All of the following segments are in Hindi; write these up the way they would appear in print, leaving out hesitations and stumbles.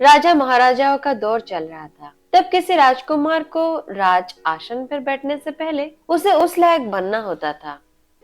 राजा महाराजाओं का दौर चल रहा था। तब किसी राजकुमार को राज आसन पर बैठने से पहले उसे उस लायक बनना होता था।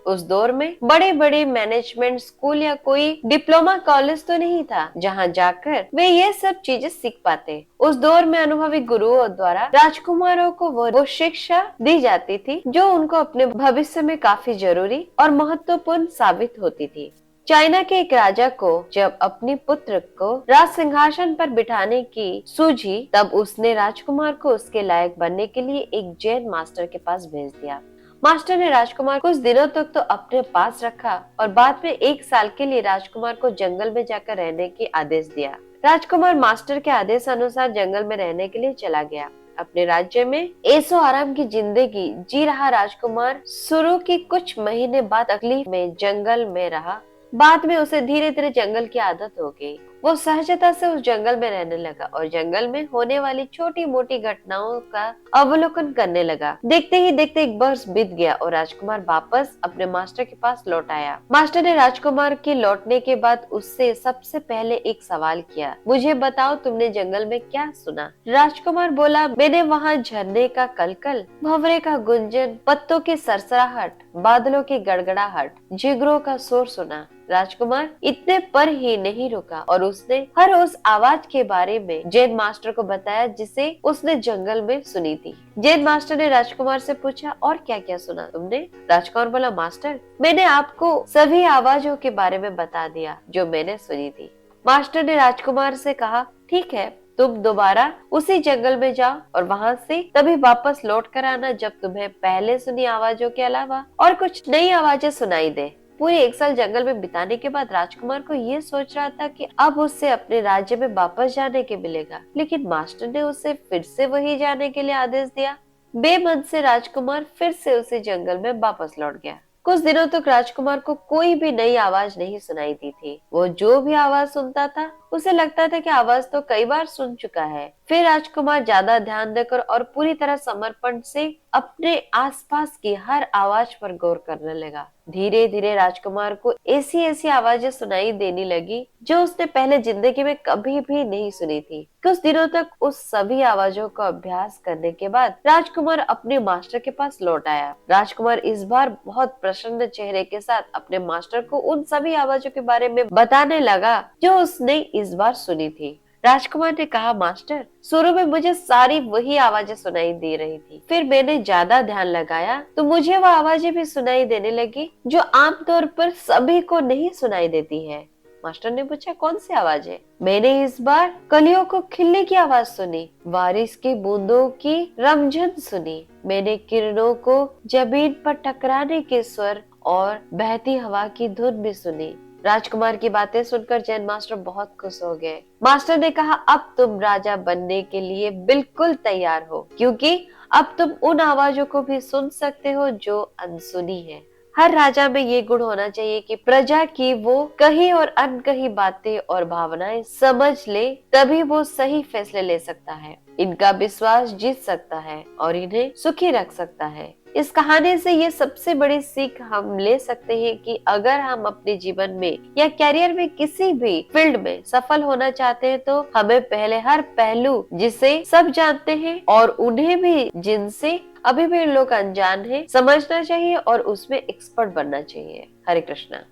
उस दौर में बड़े बड़े मैनेजमेंट स्कूल या कोई डिप्लोमा कॉलेज तो नहीं था जहां जाकर वे ये सब चीजें सीख पाते। उस दौर में अनुभवी गुरुओं द्वारा राजकुमारों को वो शिक्षा दी जाती थी जो उनको अपने भविष्य में काफी जरूरी और महत्वपूर्ण साबित होती थी। चाइना के एक राजा को जब अपने पुत्र को राज सिंहासन पर बिठाने की सूझी, तब उसने राजकुमार को उसके लायक बनने के लिए एक जैन मास्टर के पास भेज दिया। मास्टर ने राजकुमार को कुछ दिनों तक तो अपने पास रखा और बाद में 1 साल के लिए राजकुमार को जंगल में जाकर रहने की आदेश दिया। राजकुमार मास्टर के आदेश अनुसार जंगल में रहने के लिए चला गया। अपने राज्य में ऐशो आराम की जिंदगी जी रहा राजकुमार शुरू के कुछ महीने बाद तकलीफ में जंगल में रहा। बाद में उसे धीरे धीरे जंगल की आदत हो गई। वो सहजता से उस जंगल में रहने लगा और जंगल में होने वाली छोटी मोटी घटनाओं का अवलोकन करने लगा। देखते ही देखते 1 वर्ष बीत गया और राजकुमार वापस अपने मास्टर के पास लौट आया। मास्टर ने राजकुमार के लौटने के बाद उससे सबसे पहले एक सवाल किया, मुझे बताओ तुमने जंगल में क्या सुना? राजकुमार बोला, मैंने वहाँ झरने का कलकल, भंवरे का गुंजन, पत्तों की सरसराहट, बादलों की गड़गड़ाहट, जिगरों का शोर सुना। राजकुमार इतने पर ही नहीं रुका और उसने हर उस आवाज के बारे में जैन मास्टर को बताया जिसे उसने जंगल में सुनी थी। जैन मास्टर ने राजकुमार से पूछा, और क्या क्या सुना तुमने? राजकुमार बोला, मास्टर मैंने आपको सभी आवाजों के बारे में बता दिया जो मैंने सुनी थी। मास्टर ने राजकुमार से कहा, ठीक है, तुम दोबारा उसी जंगल में जाओ और वहाँ से तभी वापस लौट कर आना जब तुम्हें पहले सुनी आवाजों के अलावा और कुछ नई आवाजें सुनाई दे। पूरे 1 साल जंगल में बिताने के बाद राजकुमार को ये सोच रहा था कि अब उसे अपने राज्य में वापस जाने के मिलेगा, लेकिन मास्टर ने उसे फिर से वही जाने के लिए आदेश दिया। बेमन से राजकुमार फिर से उसी जंगल में वापस लौट गया। कुछ दिनों तक राजकुमार को कोई भी नई आवाज नहीं सुनाई दी थी। वो जो भी आवाज सुनता था उसे लगता था कि आवाज तो कई बार सुन चुका है। फिर राजकुमार ज्यादा ध्यान देकर और पूरी तरह समर्पण से अपने आसपास की हर आवाज पर गौर करने लगा। धीरे धीरे राजकुमार को ऐसी ऐसी आवाजें सुनाई देने लगी जो उसने पहले जिंदगी में कभी भी नहीं सुनी थी। कुछ दिनों तक उस सभी आवाजों का अभ्यास करने के बाद राजकुमार अपने मास्टर के पास लौट आया। राजकुमार इस बार बहुत प्रसन्न चेहरे के साथ अपने मास्टर को उन सभी आवाजों के बारे में बताने लगा जो उसने इस बार सुनी थी। राजकुमार ने कहा, मास्टर शुरू में मुझे सारी वही आवाजें सुनाई दे रही थी, फिर मैंने ज्यादा ध्यान लगाया तो मुझे वो आवाजें भी सुनाई देने लगी जो आमतौर पर सभी को नहीं सुनाई देती है। मास्टर ने पूछा, कौन सी आवाजें? मैंने इस बार कलियों को खिलने की आवाज सुनी, बारिश की बूंदों की रमझन सुनी, मैंने किरणों को जमीन पर टकराने के स्वर और बहती हवा की धुन भी सुनी। राजकुमार की बातें सुनकर जैन मास्टर बहुत खुश हो गए। मास्टर ने कहा, अब तुम राजा बनने के लिए बिल्कुल तैयार हो, क्योंकि अब तुम उन आवाजों को भी सुन सकते हो जो अनसुनी है। हर राजा में ये गुण होना चाहिए कि प्रजा की वो कही और अनकही बातें और भावनाएं समझ ले, तभी वो सही फैसले ले सकता है, इनका विश्वास जीत सकता है और इन्हें सुखी रख सकता है। इस कहानी से ये सबसे बड़ी सीख हम ले सकते हैं कि अगर हम अपने जीवन में या कैरियर में किसी भी फील्ड में सफल होना चाहते हैं तो हमें पहले हर पहलू जिसे सब जानते हैं और उन्हें भी जिनसे अभी भी लोग अनजान हैं समझना चाहिए और उसमें एक्सपर्ट बनना चाहिए। हरे कृष्णा।